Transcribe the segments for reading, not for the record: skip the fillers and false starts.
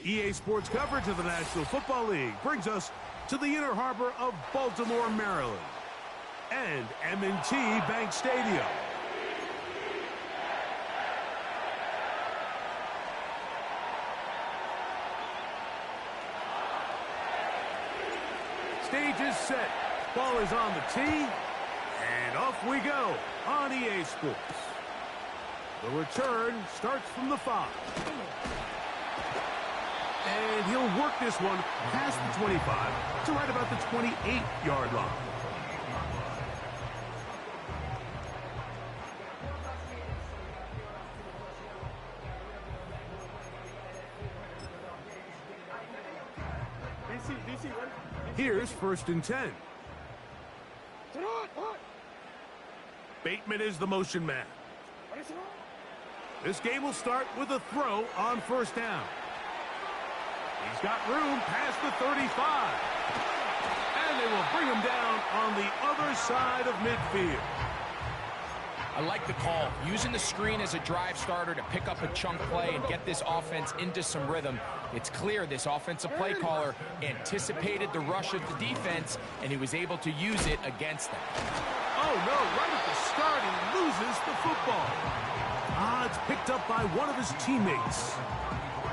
EA Sports coverage of the National Football League brings us to the Inner Harbor of Baltimore, Maryland, and M&T Bank Stadium. Stage is set. Ball is on the tee, and off we go on EA Sports. The return starts from the 5. And he'll work this one past the 25 to right about the 28-yard line. Here's 1st and 10. Bateman is the motion man. This game will start with a throw on 1st down. He's got room past the 35. And they will bring him down on the other side of midfield. I like the call. Using the screen as a drive starter to pick up a chunk play and get this offense into some rhythm. It's clear this offensive play caller anticipated the rush of the defense, and he was able to use it against them. Oh, no, right at the start, he loses the football. It's picked up by one of his teammates.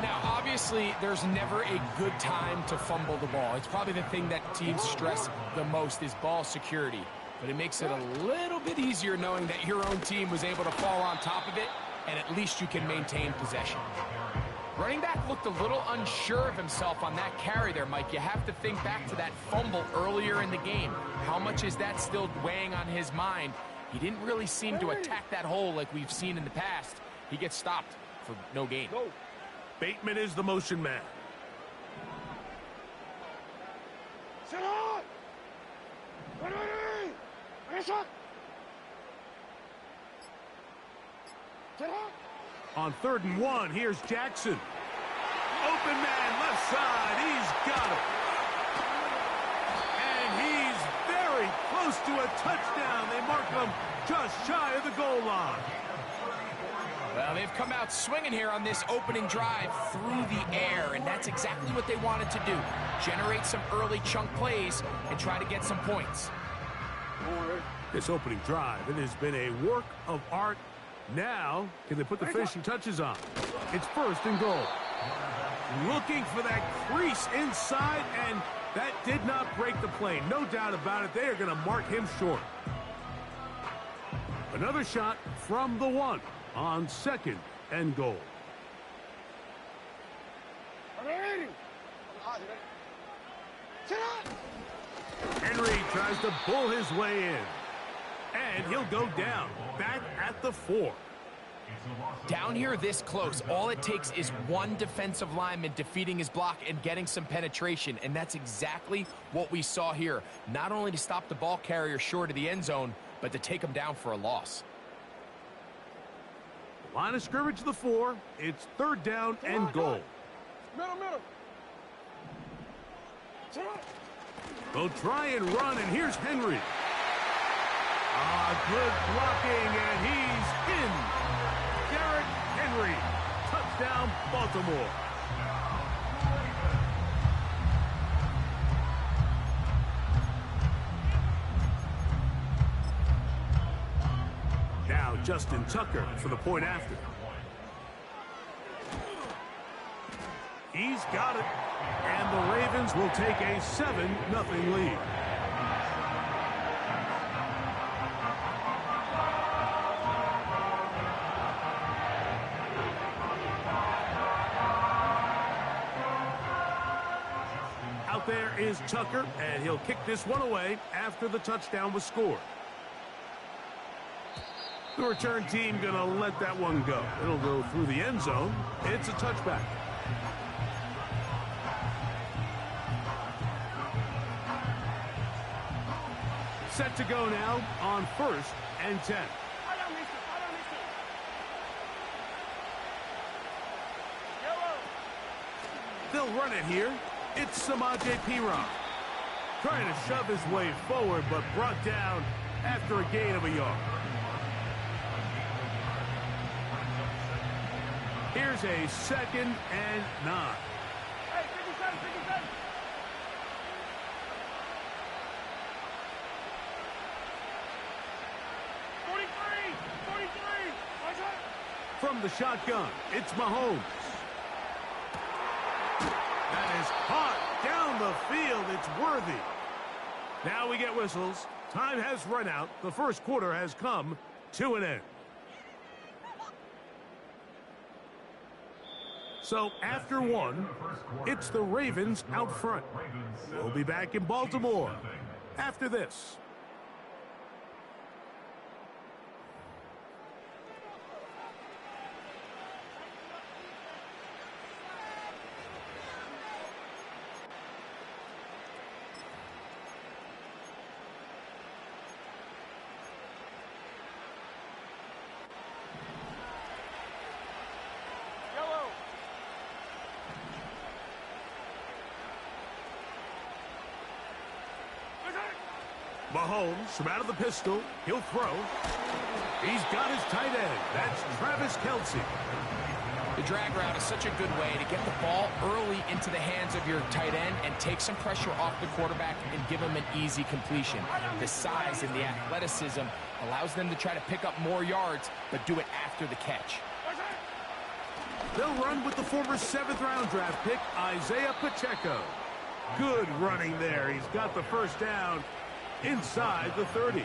Now, obviously, there's never a good time to fumble the ball. It's probably the thing that teams stress the most is ball security. But it makes it a little bit easier knowing that your own team was able to fall on top of it, and at least you can maintain possession. Running back looked a little unsure of himself on that carry there, Mike. You have to think back to that fumble earlier in the game. How much is that still weighing on his mind? He didn't really seem to attack that hole like we've seen in the past. He gets stopped for no gain. Bateman is the motion man. On 3rd and 1, here's Jackson. Open man, left side, he's got it. And he's very close to a touchdown. They mark him just shy of the goal line. Well, they've come out swinging here on this opening drive through the air, and that's exactly what they wanted to do. Generate some early chunk plays and try to get some points. This opening drive, it has been a work of art. Now, can they put the finishing touches on? It's 1st and goal. Looking for that crease inside, and that did not break the play. No doubt about it, they are going to mark him short. Another shot from the 1 on 2nd and goal. Henry tries to pull his way in. And he'll go down, back at the 4. Down here this close, all it takes is one defensive lineman defeating his block and getting some penetration, and that's exactly what we saw here. Not only to stop the ball carrier short of the end zone, but to take him down for a loss. Line of scrimmage to the 4. It's 3rd down and goal. Middle. They'll try and run, and here's Henry. Good blocking, and he's in. Derrick Henry. Touchdown, Baltimore. Now Justin Tucker for the point after. He's got it. And the Ravens will take a 7-0 lead. Out there is Tucker, and he'll kick this one away after the touchdown was scored. The return team going to let that one go. It'll go through the end zone. It's a touchback. Set to go now on 1st and 10. They'll run it here. It's Samaje Perine. Trying to shove his way forward, but brought down after a gain of a yard. Here's a 2nd and 9. from the shotgun. It's Mahomes. That is hot down the field. It's worthy. Now we get whistles. Time has run out. The first quarter has come to an end. So after one, it's the Ravens out front. We'll be back in Baltimore after this. Mahomes from out of the pistol. He'll throw. He's got his tight end. That's Travis Kelce. The drag route is such a good way to get the ball early into the hands of your tight end and take some pressure off the quarterback and give him an easy completion. The size and the athleticism allows them to try to pick up more yards, but do it after the catch. They'll run with the former 7th-round draft pick, Isaiah Pacheco. Good running there. He's got the first down inside the 30.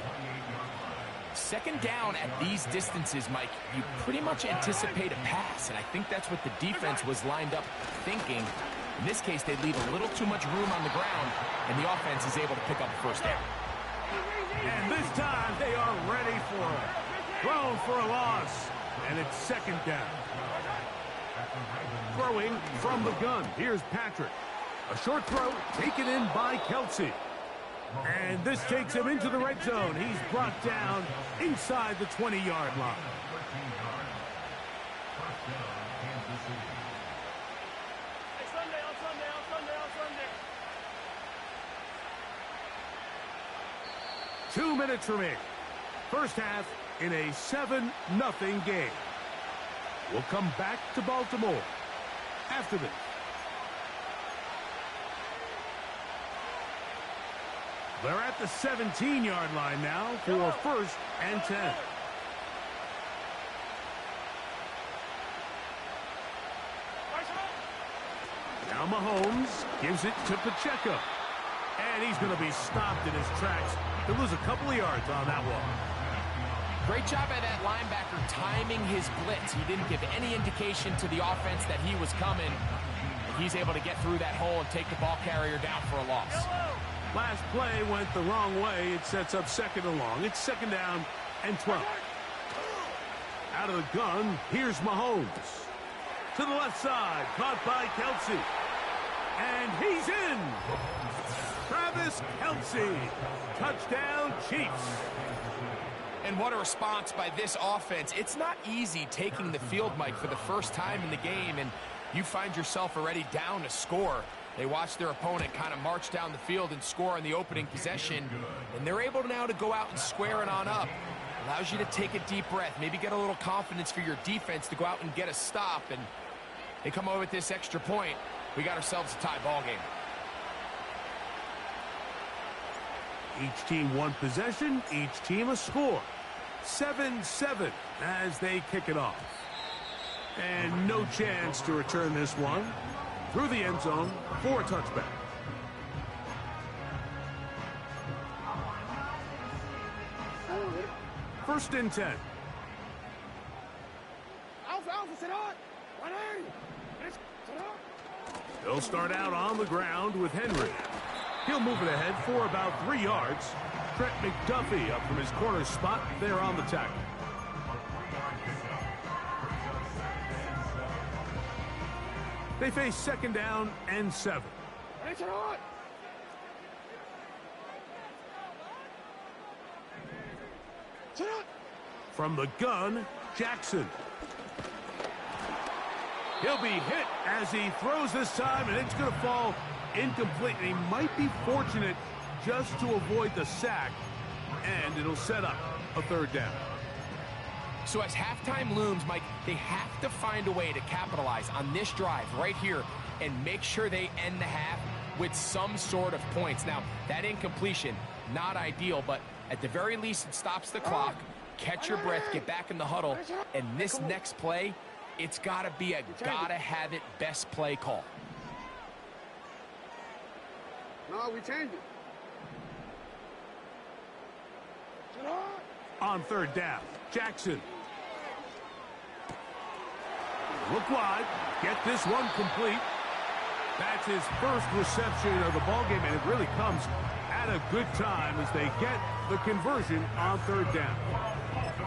Second down at these distances, Mike, you pretty much anticipate a pass, and I think that's what the defense was lined up thinking. In this case, they leave a little too much room on the ground, and the offense is able to pick up the first down. And this time, they are ready for it. Thrown for a loss, and it's second down. Throwing from the gun. Here's Patrick. A short throw taken in by Kelce. And this takes him into the red zone. He's brought down inside the 20-yard line. Two minutes remaining. First half in a 7-0 game. We'll come back to Baltimore after this. They're at the 17-yard line now for first and 10. Now Mahomes gives it to Pacheco. And he's going to be stopped in his tracks. He'll lose a couple of yards on that one. Great job by that linebacker timing his blitz. He didn't give any indication to the offense that he was coming. He's able to get through that hole and take the ball carrier down for a loss. Last play went the wrong way. It sets up second and long. It's second down and 12. Out of the gun, here's Mahomes. To the left side, caught by Kelce. And he's in. Travis Kelce. Touchdown, Chiefs. And what a response by this offense. It's not easy taking the field, Mike, for the first time in the game, and you find yourself already down a score. They watch their opponent kind of march down the field and score on the opening possession, and they're able now to go out and square it on up. Allows you to take a deep breath, maybe get a little confidence for your defense to go out and get a stop, and they come over with this extra point. We got ourselves a tie ball game. Each team one possession, each team a score. 7-7 as they kick it off. And no chance to return this one. Through the end zone for a touchback. First and 10. They'll start out on the ground with Henry. He'll move it ahead for about 3 yards. Trent McDuffie up from his corner spot there on the tackle. They face second down and 7. From the gun, Jackson. He'll be hit as he throws this time, and it's going to fall incomplete. And he might be fortunate just to avoid the sack, and it'll set up a third down. So as halftime looms, Mike, they have to find a way to capitalize on this drive right here and make sure they end the half with some sort of points. Now, that incompletion, not ideal, but at the very least, it stops the clock. catch your breath, get back in the huddle, and this next play, it's got to be a gotta-have-it best play call. No, we change it. On third down, Jackson. Look wide. Get this one complete. That's his first reception of the ballgame, and it really comes at a good time as they get the conversion on third down.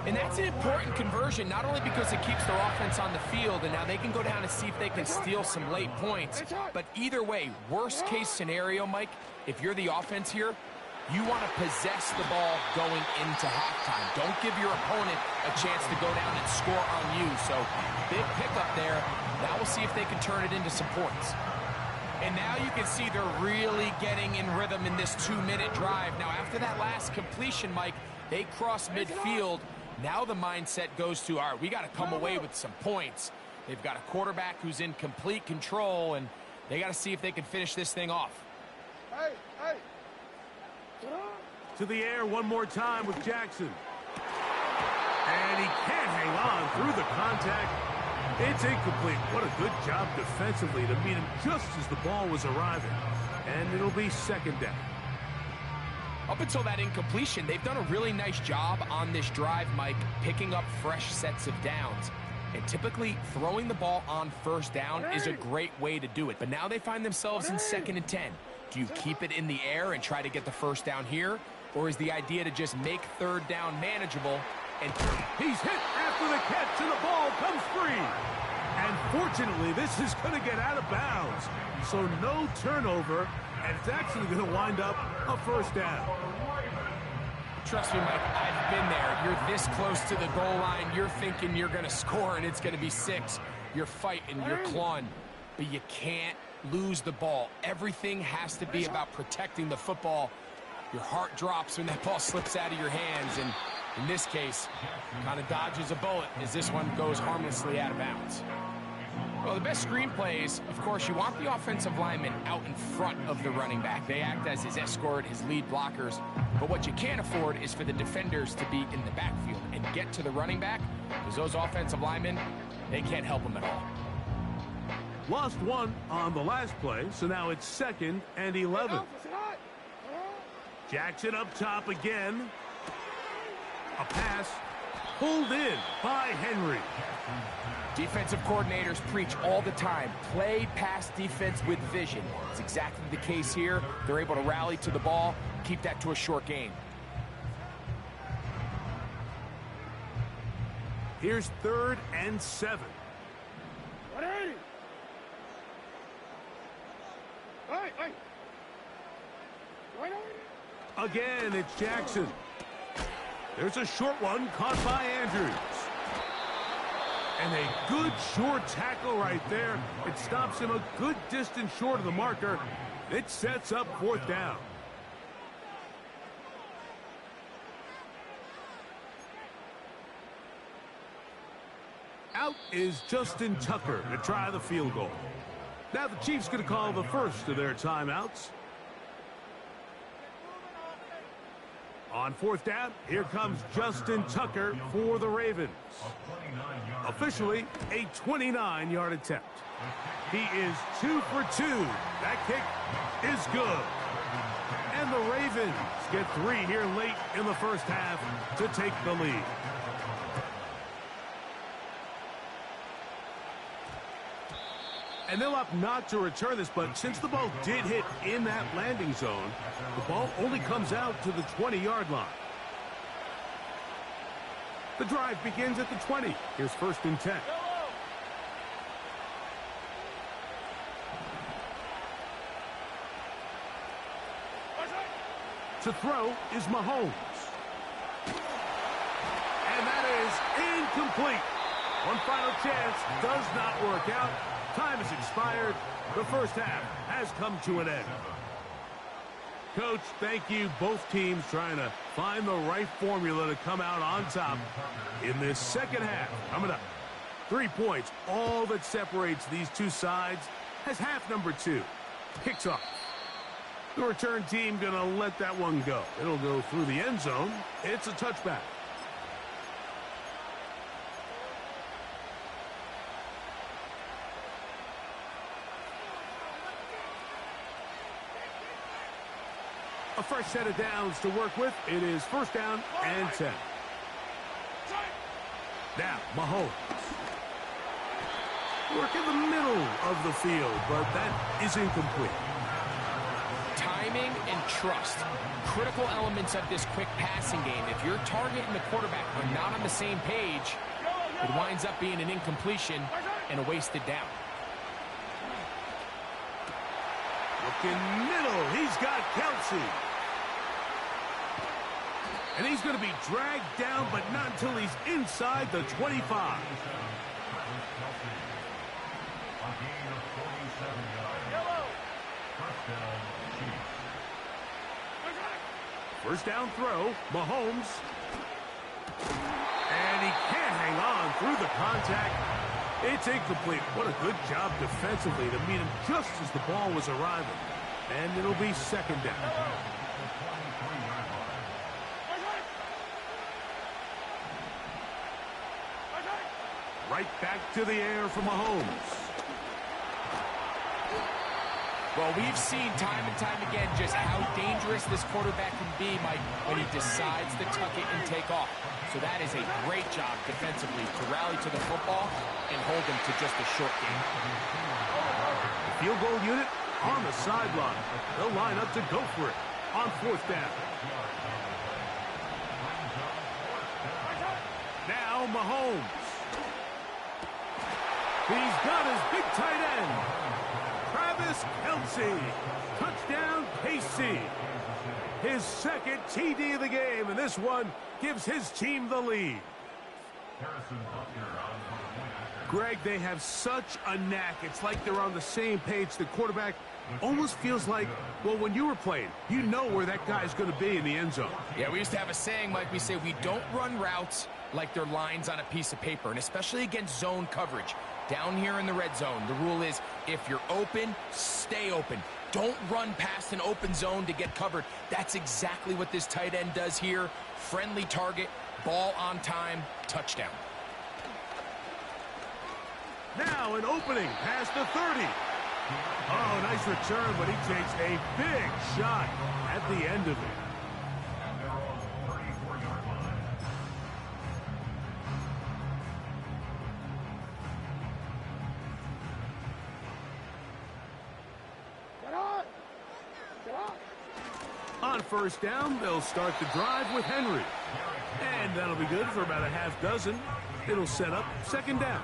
And that's an important conversion, not only because it keeps their offense on the field, and now they can go down and see if they can steal some late points. But either way, worst case scenario, Mike, if you're the offense here, you want to possess the ball going into halftime. Don't give your opponent a chance to go down and score on you. So big pickup there. Now we'll see if they can turn it into some points. And now you can see they're really getting in rhythm in this 2-minute drive. Now after that last completion, Mike, they cross midfield. Now the mindset goes to, all right, we got to come away with some points. They've got a quarterback who's in complete control, and they got to see if they can finish this thing off. Hey, hey. To the air one more time with Jackson. And he can't hang on through the contact. It's incomplete. What a good job defensively to meet him just as the ball was arriving. And it'll be second down. Up until that incompletion, they've done a really nice job on this drive, Mike, picking up fresh sets of downs. And typically, throwing the ball on first down is a great way to do it. But now they find themselves in 2nd and 10. Do you keep it in the air and try to get the first down here? Or is the idea to just make third down manageable? And he's hit after the catch, and the ball comes free. And fortunately, this is going to get out of bounds. So no turnover, and it's actually going to wind up a first down. Trust me, Mike, I've been there. You're this close to the goal line. You're thinking you're going to score, and it's going to be 6. You're fighting, you're clawing, but you can't lose the ball. Everything has to be about protecting the football. Your heart drops when that ball slips out of your hands, and in this case, kind of dodges a bullet as this one goes harmlessly out of bounds. Well, the best screen plays, of course, you want the offensive lineman out in front of the running back. They act as his escort, his lead blockers. But what you can't afford is for the defenders to be in the backfield and get to the running back, because those offensive linemen, they can't help them at all. Lost one on the last play, so now it's 2nd and 11. Jackson up top again. A pass pulled in by Henry. Defensive coordinators preach all the time, play pass defense with vision. It's exactly the case here. They're able to rally to the ball, keep that to a short gain. Here's 3rd and 7. 180. Hey. Again, it's Jackson. There's a short one caught by Andrews. And a good short tackle right there. It stops him a good distance short of the marker. It sets up 4th down. Out is Justin Tucker to try the field goal. Now the Chiefs going to call the first of their timeouts. On 4th down, here comes Justin Tucker for the Ravens. Officially, a 29-yard attempt. He is 2 for 2. That kick is good. And the Ravens get 3 here late in the first half to take the lead. And they'll opt not to return this, but since the ball did hit in that landing zone, the ball only comes out to the 20-yard line. The drive begins at the 20. Here's 1st and 10. To throw is Mahomes. And that is incomplete. One final chance does not work out. Time has expired. The first half has come to an end. Coach, thank you. Both teams trying to find the right formula to come out on top in this second half. Coming up, 3 points. All that separates these two sides has half number 2. Kicks off. The return team going to let that one go. It'll go through the end zone. It's a touchback. A fresh set of downs to work with. It is first down and 10. Now, Mahomes. Work in the middle of the field, but that is incomplete. Timing and trust, critical elements of this quick passing game. If your target and the quarterback are not on the same page, it winds up being an incompletion and a wasted down. Looking middle, he's got Kelsey. And he's going to be dragged down, but not until he's inside the 25. First down throw, Mahomes. And he can't hang on through the contact. It's incomplete. What a good job defensively to meet him just as the ball was arriving. And it'll be second down. Right back to the air for Mahomes. Well, we've seen time and time again just how dangerous this quarterback can be, Mike, when he decides to tuck it and take off. So that is a great job defensively to rally to the football and hold him to just a short game. The field goal unit on the sideline. They'll line up to go for it on fourth down. Now Mahomes. He's got his big tight end. Travis Kelsey. Touchdown, KC. His second TD of the game, and this one gives his team the lead. Greg, they have such a knack. It's like they're on the same page. The quarterback almost feels like, well, when you were playing, you know where that guy's going to be in the end zone. Yeah, we used to have a saying, Mike. We say we don't run routes like they're lines on a piece of paper, and especially against zone coverage. Down here in the red zone, the rule is if you're open, stay open. Don't run past an open zone to get covered. That's exactly what this tight end does here. Friendly target, ball on time, touchdown. Now an opening past the 30. Oh, nice return, but he takes a big shot at the end of it. On first down, they'll start the drive with Henry. And that'll be good for about a half dozen. It'll set up second down.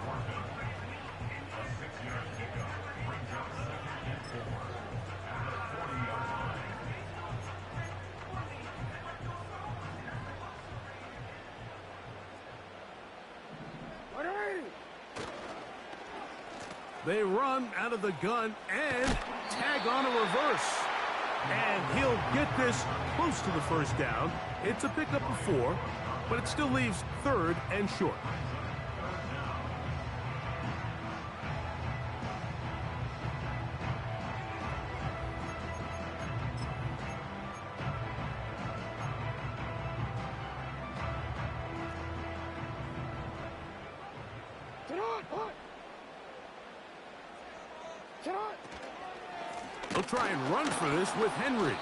They run out of the gun and tag on a reverse. And he'll get this close to the first down. It's a pickup of 4, but it still leaves third and short. They'll try and run for this with Henry.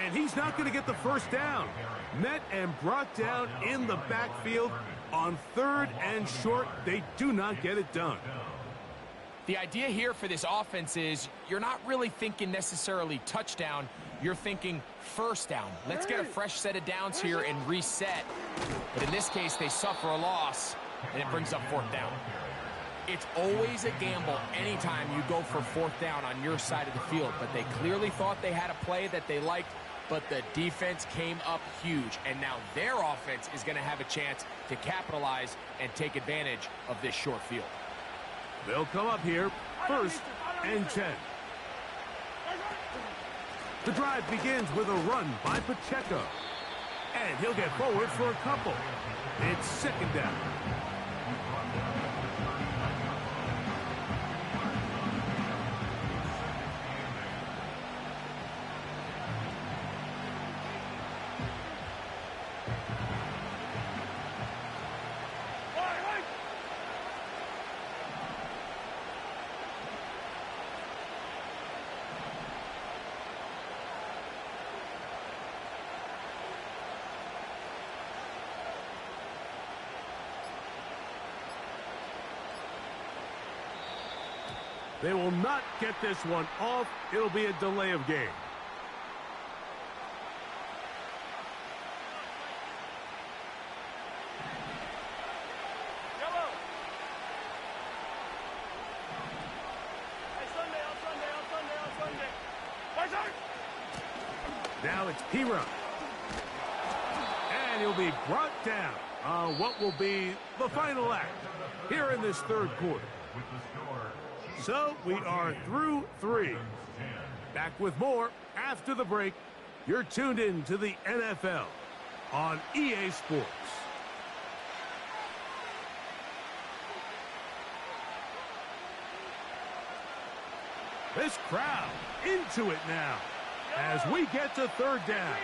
And he's not going to get the first down. Met and brought down in the backfield on third and short. They do not get it done. The idea here for this offense is you're not really thinking necessarily touchdown. You're thinking first down. Let's get a fresh set of downs here and reset. But in this case, they suffer a loss, and it brings up fourth down. It's always a gamble anytime you go for fourth down on your side of the field, but they clearly thought they had a play that they liked, but the defense came up huge, and now their offense is going to have a chance to capitalize and take advantage of this short field. They'll come up here, first and 10. The drive begins with a run by Pacheco, and he'll get forward for a couple. It's second down. They will not get this one off. It'll be a delay of game. Now it's P-Run. And he'll be brought down on what will be the final act here in this third quarter. So we are through 3. Back with more after the break. You're tuned in to the NFL on EA Sports. This crowd into it now as we get to third down.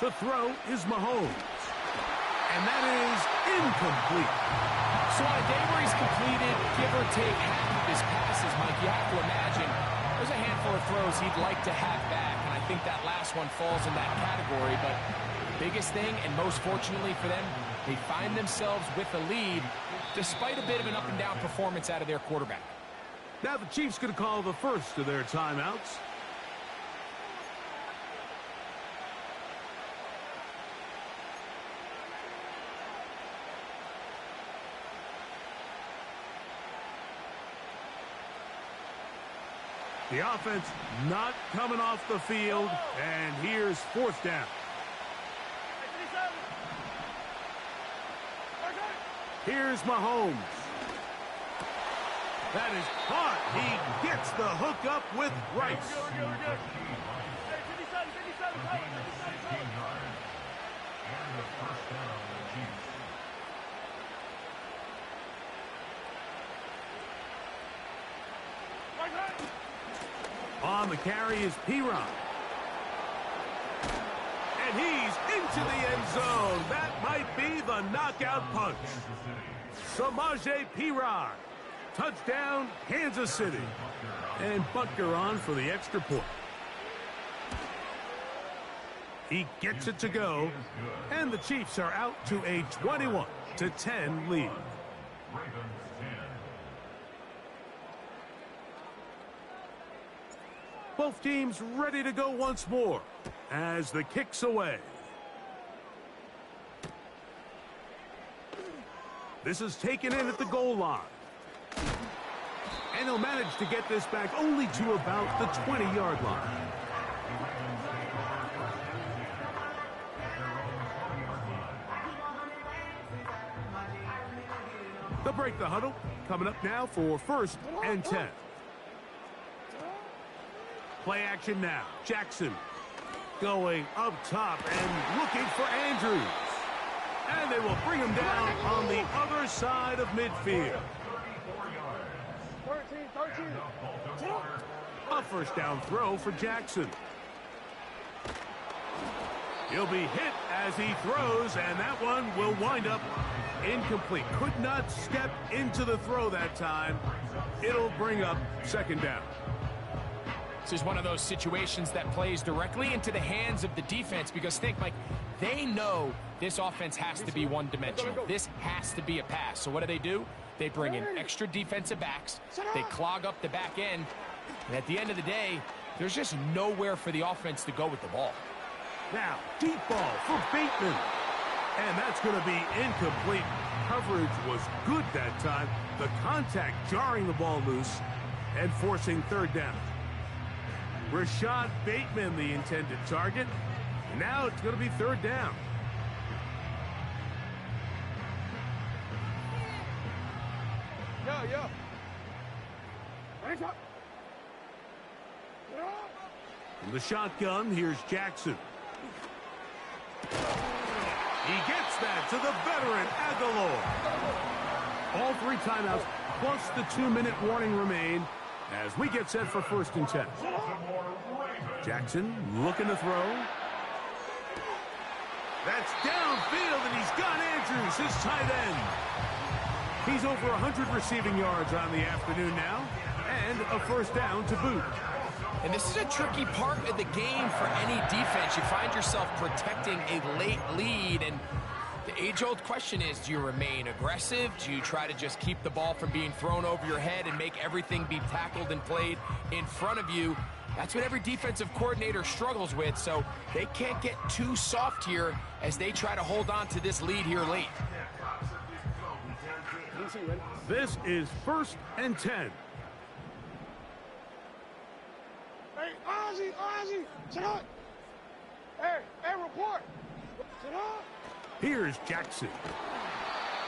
To throw is Mahomes. And that is incomplete. So on a day where he's completed, give or take half of his passes, Mike, you have to imagine there's a handful of throws he'd like to have back, and I think that last one falls in that category. But the biggest thing, and most fortunately for them, they find themselves with the lead despite a bit of an up-and-down performance out of their quarterback. Now the Chiefs going to call the first of their timeouts. The offense not coming off the field, and here's fourth down. Here's Mahomes. That is caught. He gets the hook up with Rice. On the carry is P-Run. And he's into the end zone. That might be the knockout punch. Samaje P-Run. Touchdown, Kansas City. And Butker on for the extra point. He gets it to go. And the Chiefs are out to a 21-10 lead. Both teams ready to go once more as the kick's away. This is taken in at the goal line. And he'll manage to get this back only to about the 20-yard line. They'll break the huddle. Coming up now for 1st and 10. Play action now. Jackson going up top and looking for Andrews. And they will bring him down on the other side of midfield. 13. A first down throw for Jackson. He'll be hit as he throws, and that one will wind up incomplete. Could not step into the throw that time. It'll bring up second down. This is one of those situations that plays directly into the hands of the defense because think, Mike, they know this offense has to be one-dimensional. This has to be a pass. So what do? They bring in extra defensive backs. They clog up the back end. And at the end of the day, there's just nowhere for the offense to go with the ball. Now, deep ball for Bateman. And that's going to be incomplete. Coverage was good that time. The contact jarring the ball loose and forcing third down. Rashad Bateman, the intended target. Now it's going to be third down. Yo. From the shotgun, here's Jackson. He gets that to the veteran Aguilar. All 3 timeouts plus the 2-minute warning remain as we get set for 1st and 10. Jackson looking to throw. That's downfield, and he's got Andrews, his tight end. He's over 100 receiving yards on the afternoon now, and a first down to boot. And this is a tricky part of the game for any defense. You find yourself protecting a late lead, and the age-old question is, do you remain aggressive? Do you try to just keep the ball from being thrown over your head and make everything be tackled and played in front of you? That's what every defensive coordinator struggles with, so they can't get too soft here as they try to hold on to this lead here late. This is 1st and 10. Hey, Ozzy, sit up. Hey, report. Sit up. Here's Jackson.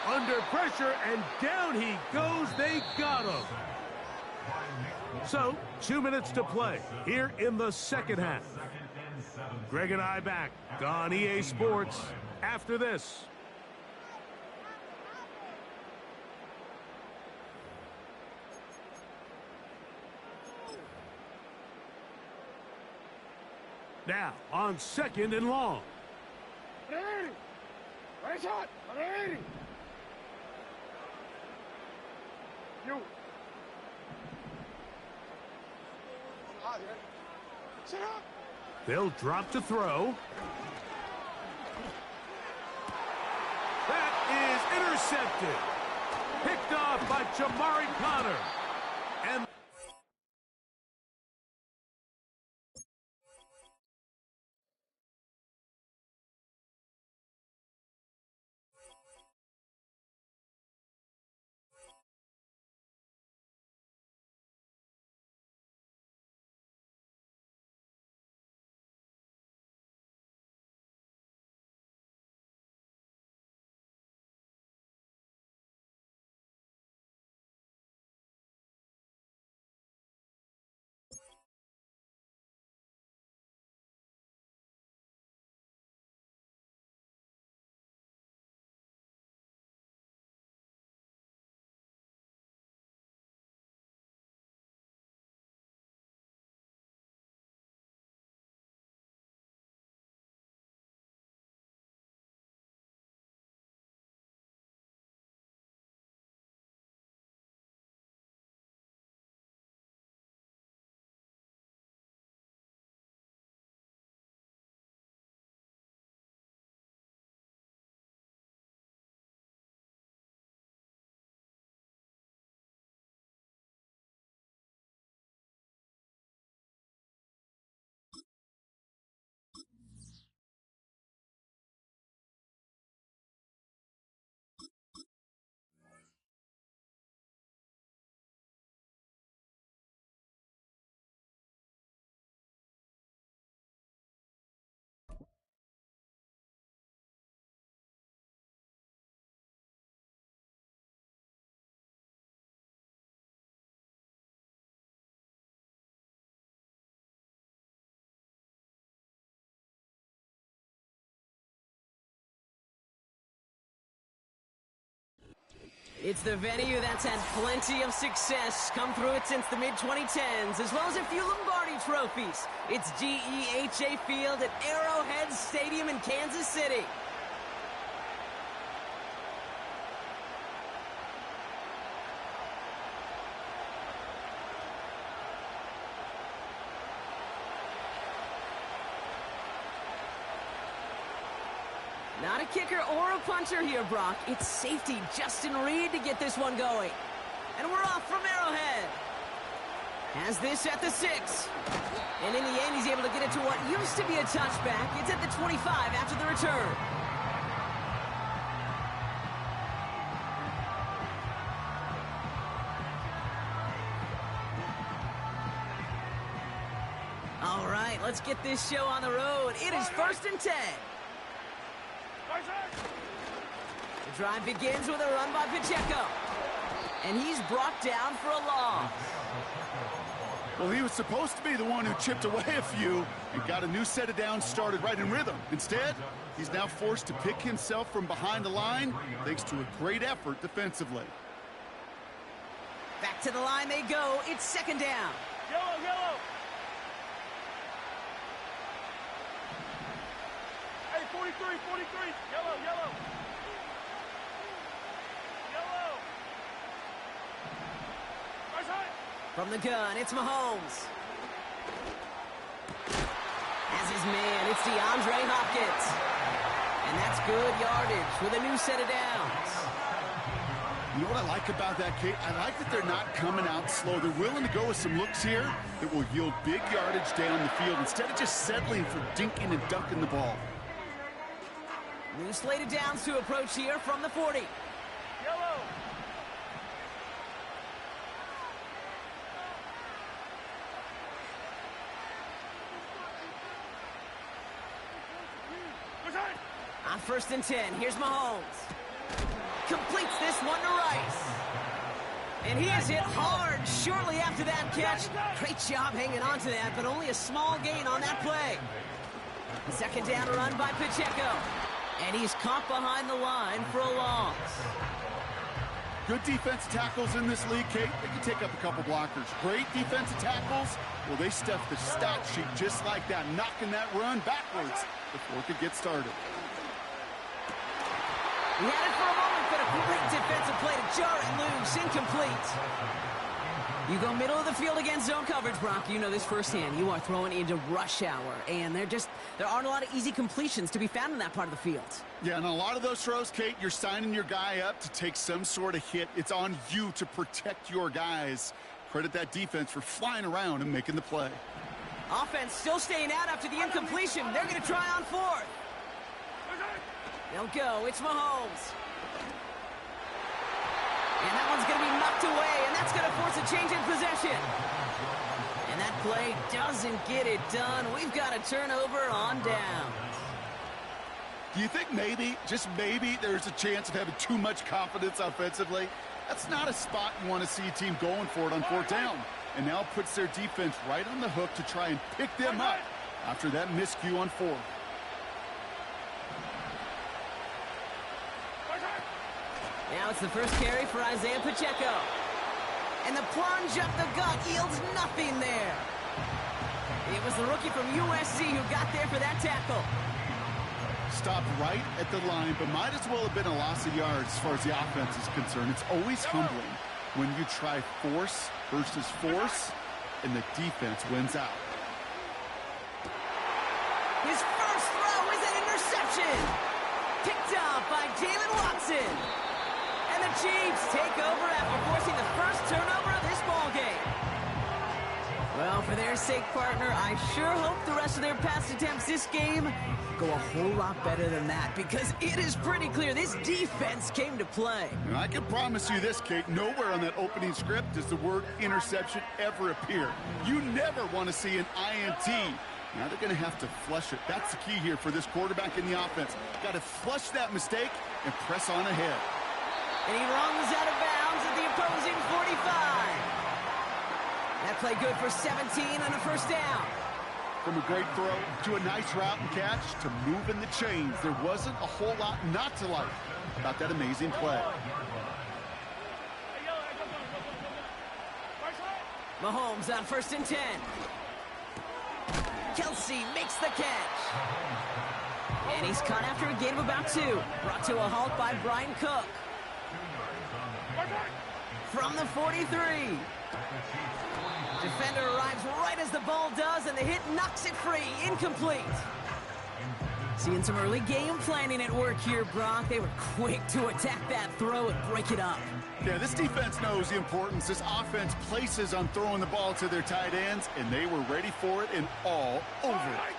Under pressure, and down he goes. They got him. So, 2 minutes to play here in the second half. Greg and I back on EA Sports after this. Now, on 2nd and long. Right shot. You. Sit up. They'll drop to throw. That is intercepted. Picked off by Jamari Connor. And it's the venue that's had plenty of success come through it since the mid-2010s, as well as a few Lombardi trophies. It's GEHA Field at Arrowhead Stadium in Kansas City. Not a kicker or a punter here, Brock. It's safety Justin Reed to get this one going. And we're off from Arrowhead. Has this at the 6. And in the end, he's able to get it to what used to be a touchback. It's at the 25 after the return. All right, let's get this show on the road. It is 1st and 10. The drive begins with a run by Pacheco. And he's brought down for a loss. Well, he was supposed to be the one who chipped away a few and got a new set of downs started right in rhythm. Instead, he's now forced to pick himself from behind the line thanks to a great effort defensively. Back to the line they go. It's 2nd down. Yellow. Hey, 43. Yellow. From the gun, it's Mahomes. As his man, it's DeAndre Hopkins. And that's good yardage with a new set of downs. You know what I like about that, Kate? I like that they're not coming out slow. They're willing to go with some looks here that will yield big yardage down the field instead of just settling for dinking and dunking the ball. New slate of downs to approach here from the 40. Yellow. On 1st and 10, here's Mahomes. Completes this one to Rice. And he is hit hard shortly after that catch. Great job hanging on to that, but only a small gain on that play. Second down run by Pacheco. And he's caught behind the line for a loss. Good defensive tackles in this league, Kate. They can take up a couple blockers. Great defensive tackles. Well, they stuff the stat sheet just like that, knocking that run backwards before it could get started. He had it for a moment, but a great defensive play to jar it loose. Incomplete. You go middle of the field against zone coverage, Brock. You know this firsthand. You are throwing into rush hour, and there aren't a lot of easy completions to be found in that part of the field. Yeah, and a lot of those throws, Kate, you're signing your guy up to take some sort of hit. It's on you to protect your guys. Credit that defense for flying around and making the play. Offense still staying out after the incompletion. They're going to try on 4th. They'll go. It's Mahomes. And that one's going to be knocked away, and that's going to force a change in possession. And that play doesn't get it done. We've got a turnover on downs. Do you think maybe, just maybe, there's a chance of having too much confidence offensively? That's not a spot you want to see a team going for it on 4th down. And now puts their defense right on the hook to try and pick them up after that miscue on 4th. Now it's the first carry for Isaiah Pacheco. And the plunge up the gut yields nothing there. It was the rookie from USC who got there for that tackle. Stopped right at the line, but might as well have been a loss of yards as far as the offense is concerned. It's always humbling when you try force versus force, and the defense wins out. His first throw is an interception. Picked up by Jalen Watson. And the Chiefs take over after forcing the first turnover of this ballgame. Well, for their sake, partner, I sure hope the rest of their pass attempts this game go a whole lot better than that, because it is pretty clear this defense came to play. And I can promise you this, Kate, nowhere on that opening script does the word interception ever appear. You never want to see an INT. Now they're going to have to flush it. That's the key here for this quarterback in the offense. Got to flush that mistake and press on ahead. And he runs out of bounds at the opposing 45. That play good for 17 and a first down. From a great throw to a nice route and catch to moving the chains, there wasn't a whole lot not to like about that amazing play. Mahomes on 1st and 10. Kelsey makes the catch. And he's caught after a gain of about 2. Brought to a halt by Brian Cook. From the 43. Defender arrives right as the ball does, and the hit knocks it free. Incomplete. Seeing some early game planning at work here, Brock. They were quick to attack that throw and break it up. Yeah, this defense knows the importance this offense places on throwing the ball to their tight ends, and they were ready for it and all over it.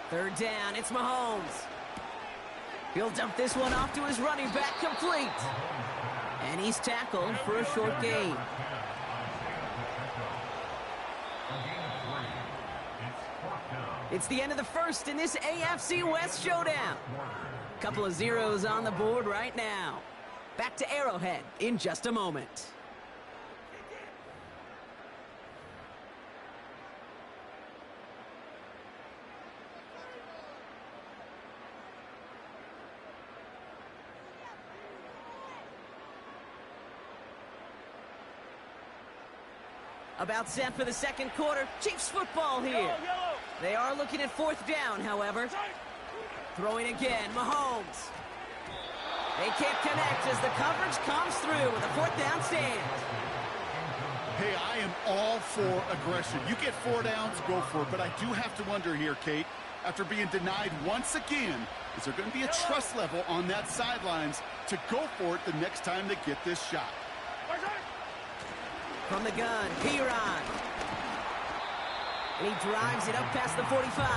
Third down, it's Mahomes. He'll dump this one off to his running back, complete. And he's tackled for a short gain. It's the end of the first in this AFC West showdown. Couple of zeros on the board right now. Back to Arrowhead in just a moment. About set for the second quarter. Chiefs football here. Yellow. They are looking at fourth down, however. Throwing again, Mahomes. They can't connect as the coverage comes through with a fourth down stand. Hey, I am all for aggression. You get 4 downs, go for it. But I do have to wonder here, Kate, after being denied once again, is there going to be a trust level on that sidelines to go for it the next time they get this shot? From the gun, Piron. And he drives it up past the 45.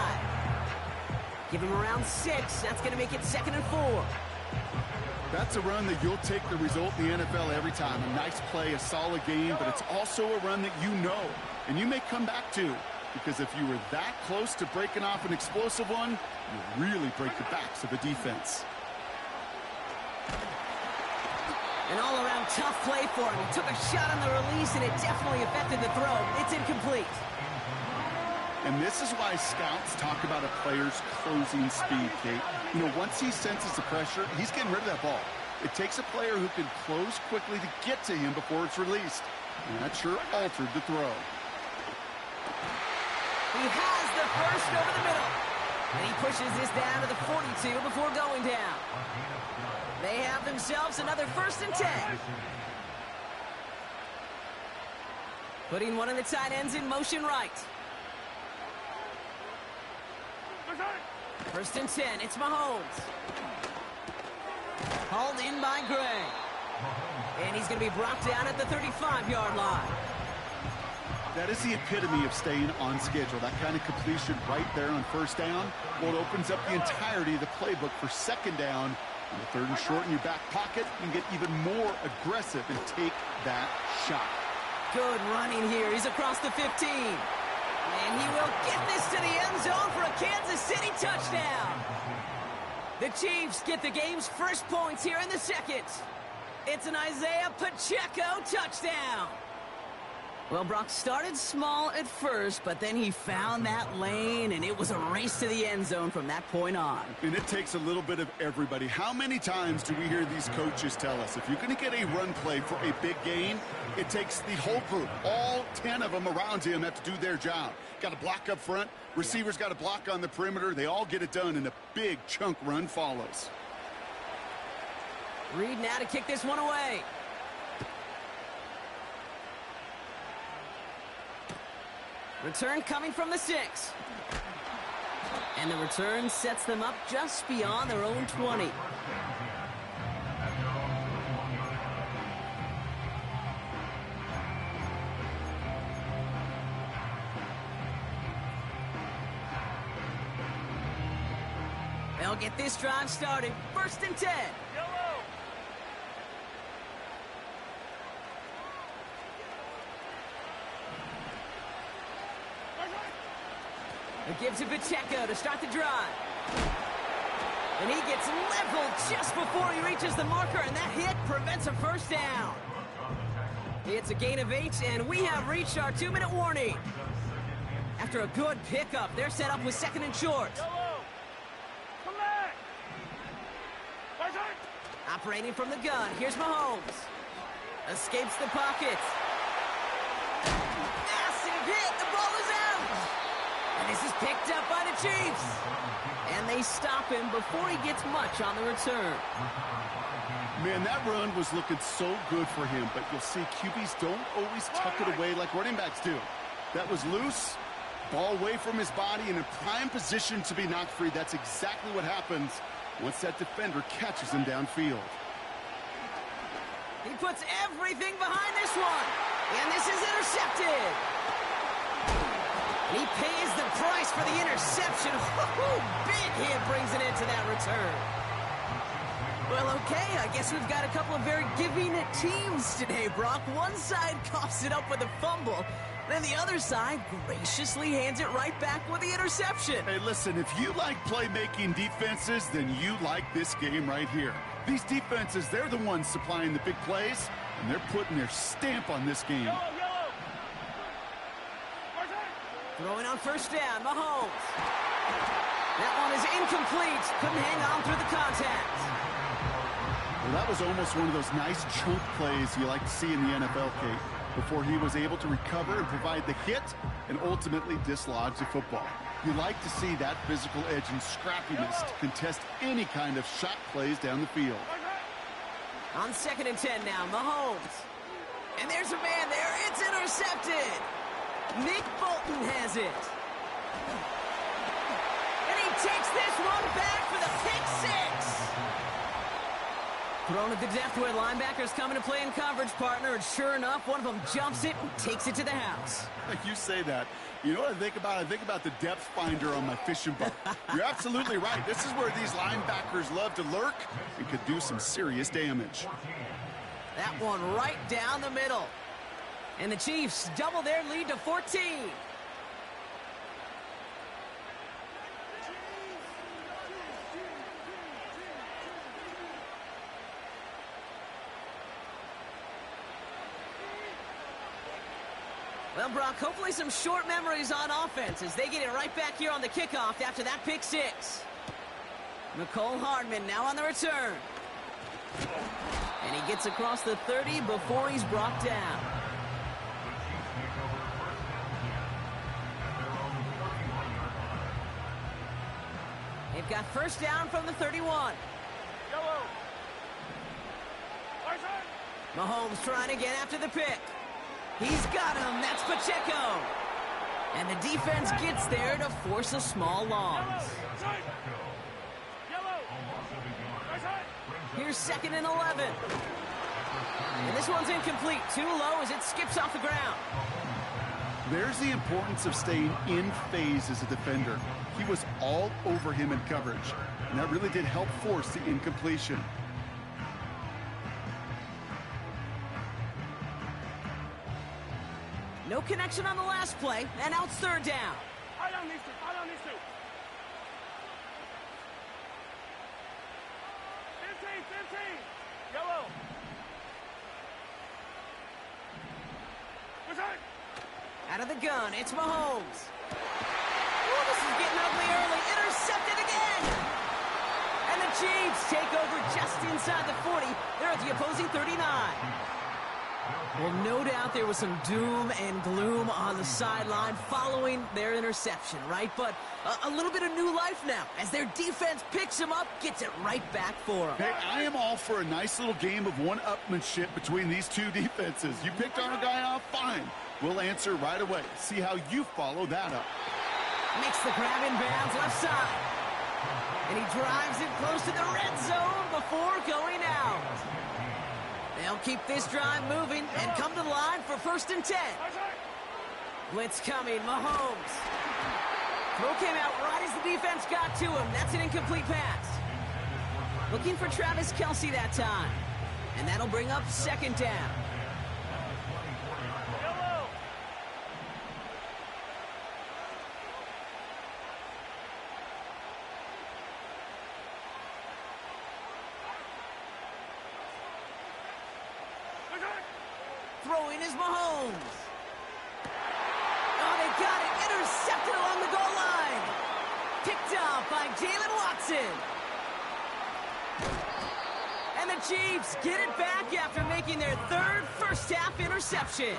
Give him around 6. That's going to make it 2nd and 4. That's a run that you'll take the result in the NFL every time. A nice play, a solid game, but it's also a run that you know and you may come back to, because if you were that close to breaking off an explosive one, you really break the backs of the defense. An all-around tough play for him. He took a shot on the release, and it definitely affected the throw. It's incomplete. And this is why scouts talk about a player's closing speed, Kate. You know, once he senses the pressure, he's getting rid of that ball. It takes a player who can close quickly to get to him before it's released. And that sure altered the throw. He has the first over the middle. And he pushes this down to the 42 before going down. They have themselves another 1st and 10. Putting one of the tight ends in motion right. 1st and 10, it's Mahomes. Hauled in by Gray. And he's going to be brought down at the 35-yard line. That is the epitome of staying on schedule. That kind of completion right there on 1st down. Well, it opens up the entirety of the playbook for 2nd down. On the 3rd and short in your back pocket, you can get even more aggressive and take that shot. Good running here. He's across the 15. And he will get this to the end zone for a Kansas City touchdown. The Chiefs get the game's first points here in the 2nd. It's an Isaiah Pacheco touchdown. Well, Brock started small at first, but then he found that lane, and it was a race to the end zone from that point on. And it takes a little bit of everybody. How many times do we hear these coaches tell us, if you're going to get a run play for a big gain, it takes the whole group, all 10 of them around him have to do their job. Got to block up front, receivers got to block on the perimeter. They all get it done, and a big chunk run follows. Reed now to kick this one away. Return coming from the 6. And the return sets them up just beyond their own 20. They'll get this drive started. 1st and 10. It gives it Pacheco to start the drive. And he gets leveled just before he reaches the marker, and that hit prevents a 1st down. It's a gain of 8, and we have reached our 2-minute warning. After a good pickup, they're set up with 2nd and short. Operating from the gun, here's Mahomes. Escapes the pocket. Massive hit, the ball is out. And this is picked up by the Chiefs. And they stop him before he gets much on the return. Man, that run was looking so good for him, but you'll see QBs don't always tuck it away like running backs do. That was loose, ball away from his body, and in prime position to be knocked free. That's exactly what happens once that defender catches him downfield. He puts everything behind this one. And this is intercepted. He pays the price for the interception. Big hit brings it into that return. Well, okay, I guess we've got a couple of very giving teams today, Brock. One side coughs it up with a fumble. Then the other side graciously hands it right back with the interception. Hey, listen, if you like playmaking defenses, then you like this game right here. These defenses, they're the ones supplying the big plays, and they're putting their stamp on this game. Throwing on 1st down, Mahomes. That one is incomplete. Couldn't hang on through the contact. Well, that was almost one of those nice chunk plays you like to see in the NFL, Kate. before he was able to recover and provide the hit and ultimately dislodge the football. You like to see that physical edge and scrappiness to contest any kind of shot plays down the field. On 2nd and 10 now, Mahomes. And there's a man there. It's intercepted. Nick Bolton has it. And he takes this one back for the pick six. Thrown at the depth where linebackers coming to play in coverage, partner. And sure enough, one of them jumps it and takes it to the house. You say that. You know what I think about? I think about the depth finder on my fishing boat. You're absolutely right. This is where these linebackers love to lurk and could do some serious damage. That one right down the middle. And the Chiefs double their lead to 14. Well, Brock, hopefully some short memories on offense as they get it right back here on the kickoff after that pick six. Mecole Hardman now on the return. And he gets across the 30 before he's brought down. They've got first down from the 31. Yellow. Mahomes trying again after the pick. He's got him. That's Pacheco. And the defense gets there to force a small loss. Here's 2nd and 11. And this one's incomplete. Too low as it skips off the ground. There's the importance of staying in phase as a defender. He was all over him in coverage, and that really did help force the incompletion. No connection on the last play, and now it's 3rd down. I don't need to. I don't need to. 15. Yellow. Return. Out of the gun, it's Mahomes. Ooh, this is getting ugly early. Intercepted again. And the Chiefs take over just inside the 40. They're at the opposing 39. Well, no doubt there was some doom and gloom on the sideline following their interception, right? But a little bit of new life now as their defense picks them up, gets it right back for them. Hey, I am all for a nice little game of one-upmanship between these two defenses. You picked on a guy off, fine. We'll answer right away. See how you follow that up. Makes the grab in bounds left side. And he drives it close to the red zone before going out. They'll keep this drive moving and come to the line for 1st and 10. Blitz coming, Mahomes. Throw came out right as the defense got to him. That's an incomplete pass. Looking for Travis Kelce that time. And that'll bring up 2nd down. Yellow. Throwing is Mahomes. Oh, they got it. Intercepted along the goal line. Picked off by Jalen Watson. And the Chiefs get it back after making their 3rd first-half interception.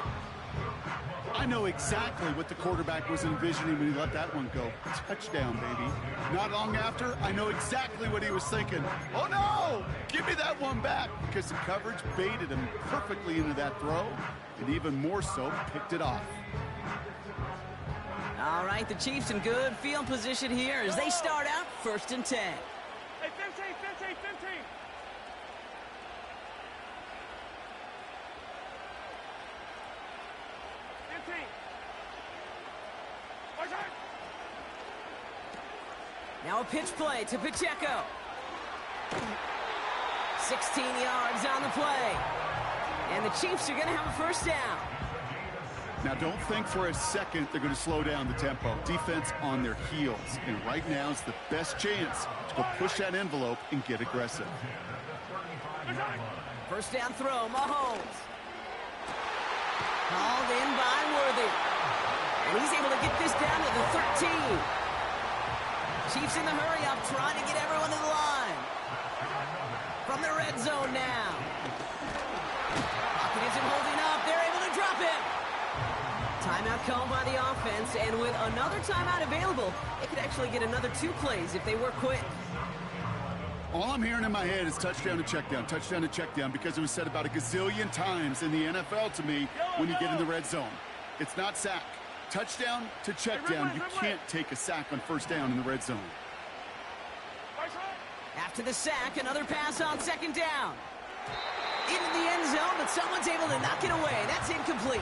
I know exactly what the quarterback was envisioning when he let that one go. Touchdown, baby. Not long after, I know exactly what he was thinking. Oh, no! Give me that one back, because the coverage baited him perfectly into that throw, and even more so, picked it off. All right, the Chiefs in good field position here as they start out 1st and 10. Hey, 15. 15. Now a pitch play to Pacheco. 16 yards on the play. And the Chiefs are going to have a 1st down. Now, don't think for a second they're going to slow down the tempo. Defense on their heels. And right now is the best chance to go push that envelope and get aggressive. 1st down throw, Mahomes. Called in by Worthy. And he's able to get this down to the 13. Chiefs in the hurry-up, trying to get everyone to the line. From the red zone now. Pocket isn't holding up. They're able to drop it. called by the offense, and with another timeout available, they could actually get another 2 plays if they were quick. All I'm hearing in my head is touchdown to check down, because it was said about a gazillion times in the NFL to me when you get in the red zone. It's not sack. Touchdown to check down. You can't take a sack on first down in the red zone. After the sack, another pass on second down. Into the end zone, but someone's able to knock it away. That's incomplete.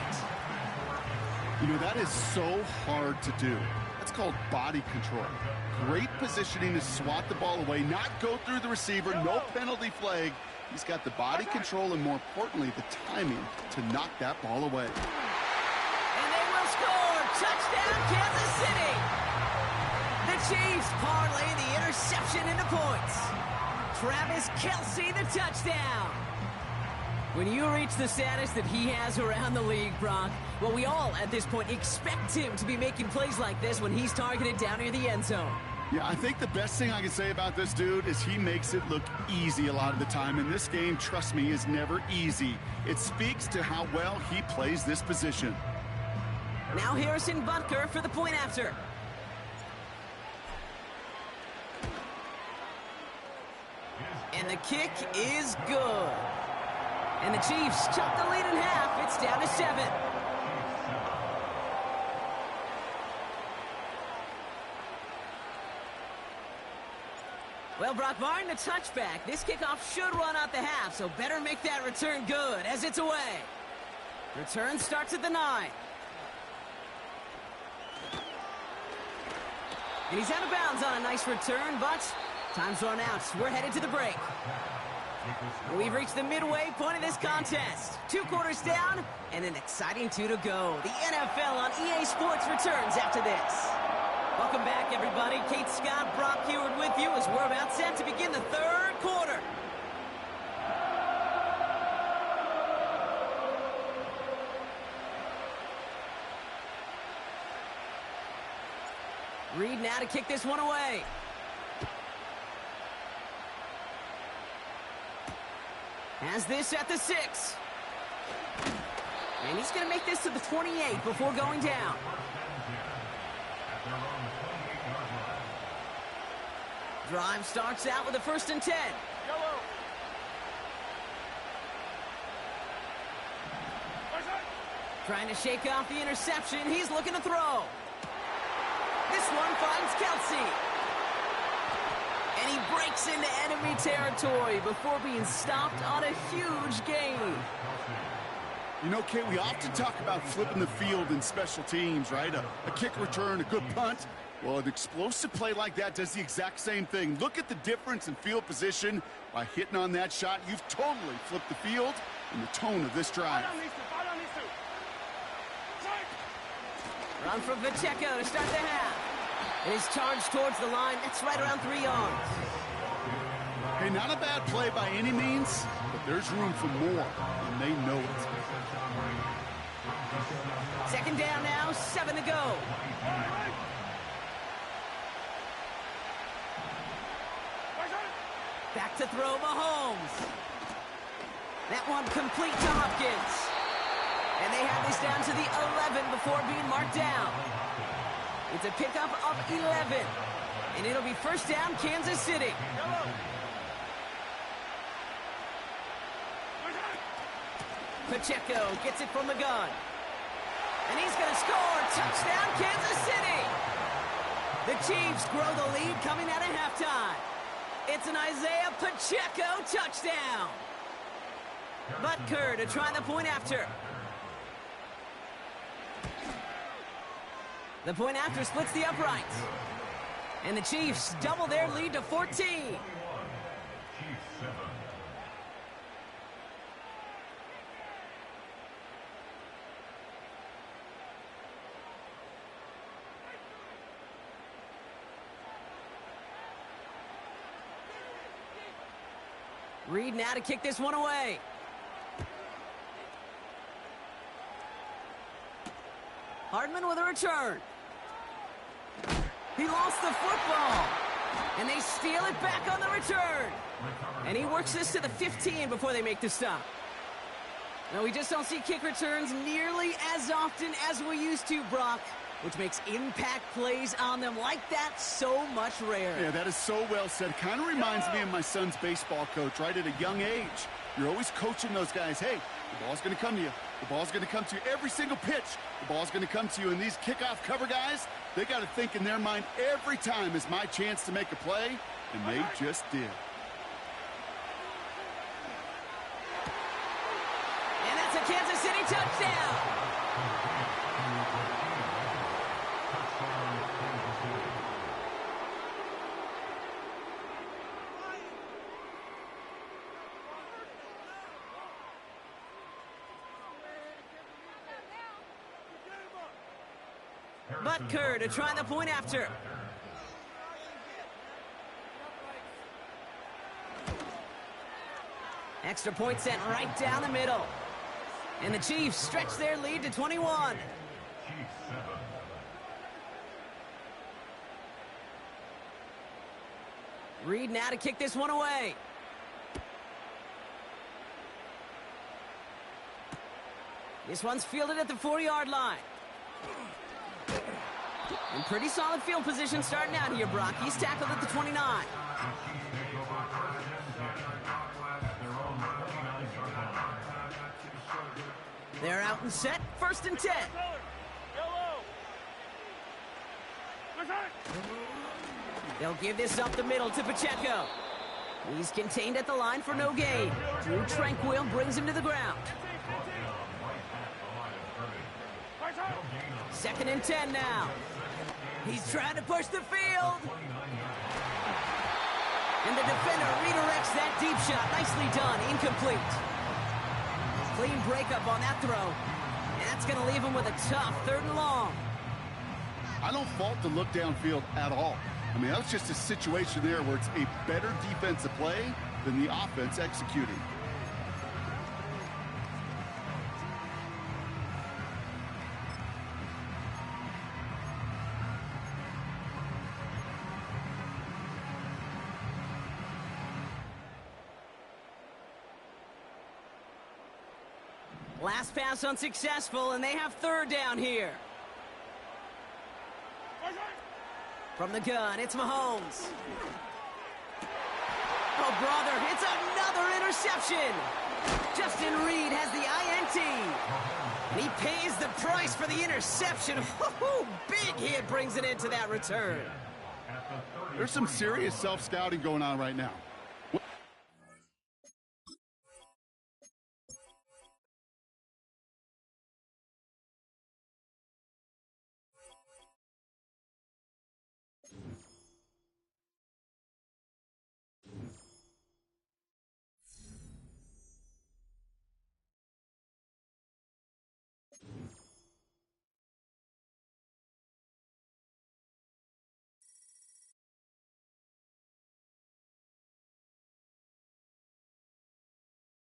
You know, that is so hard to do. That's called body control. Great positioning to swat the ball away, not go through the receiver, no penalty flag. He's got the body control and, more importantly, the timing to knock that ball away. And they will score. Touchdown, Kansas City. The Chiefs parlay the interception into points. Travis Kelce, the touchdown. When you reach the status that he has around the league, Brock, well, we all at this point expect him to be making plays like this when he's targeted down near the end zone. Yeah, I think the best thing I can say about this dude is he makes it look easy a lot of the time. And this game, trust me, is never easy. It speaks to how well he plays this position. Now Harrison Butker for the point after. And the kick is good. And the Chiefs chop the lead in half. It's down to 7. Well, Brock, barring the touchback, this kickoff should run out the half, so better make that return good as it's away. Return starts at the 9. And he's out of bounds on a nice return, but time's run out. We're headed to the break. We've reached the midway point of this contest. 2 quarters down and an exciting 2 to go. The NFL on EA Sports returns after this. Welcome back, everybody. Kate Scott, Brock Heward with you as we're about set to begin the 3rd quarter. Reed now to kick this one away. Has this at the 6. And he's going to make this to the 28 before going down. Drive starts out with a 1st and 10. Trying to shake off the interception. He's looking to throw. This one finds Kelce. And he breaks into enemy territory before being stopped on a huge gain. You know, Kate, we often talk about flipping the field in special teams, right? A kick return, a good punt. Well, an explosive play like that does the exact same thing. Look at the difference in field position. By hitting on that shot, you've totally flipped the field and the tone of this drive. Run from Pacheco to start the half. And he's charged towards the line. That's right around 3 yards. Hey, not a bad play by any means, but there's room for more, and they know it. 2nd down now, 7 to go. Back to throw Mahomes. That one complete to Hopkins. And they have this down to the 11 before being marked down. It's a pickup of 11. And it'll be 1st down, Kansas City. Pacheco gets it from the gun. And he's going to score. Touchdown, Kansas City. The Chiefs grow the lead coming out of halftime. It's an Isaiah Pacheco touchdown. Butker to try the point after. The point after splits the uprights. And the Chiefs double their lead to 14. Reed now to kick this one away. Hardman with a return. He lost the football. And they steal it back on the return. And he works this to the 15 before they make the stop. No, we just don't see kick returns nearly as often as we used to, Brock, which makes impact plays on them like that so much rarer. Yeah, that is so well said. Kind of reminds me of my son's baseball coach, right? At a young age, you're always coaching those guys. Hey, the ball's going to come to you. The ball's going to come to you every single pitch. The ball's going to come to you. And these kickoff cover guys, they got to think in their mind every time is my chance to make a play, and they just did. And that's a Kansas City touchdown. Butker to try the point after. Extra point sent right down the middle. And the Chiefs stretch their lead to 21. Reed now to kick this one away. This one's fielded at the 4-yard line. In pretty solid field position starting out here, Brock. He's tackled at the 29. They're out and set. 1st and 10. They'll give this up the middle to Pacheco. He's contained at the line for no gain. Drew Tranquil brings him to the ground. 2nd and 10 now. He's trying to push the field. And the defender redirects that deep shot. Nicely done. Incomplete. Clean breakup on that throw. And that's going to leave him with a tough 3rd and long. I don't fault the look downfield at all. I mean, that was just a situation there where it's a better defensive play than the offense executing. Last pass unsuccessful, and they have 3rd down here. From the gun, it's Mahomes. Oh, brother, it's another interception. Justin Reed has the INT. And he pays the price for the interception. Big hit brings it into that return. There's some serious self-scouting going on right now.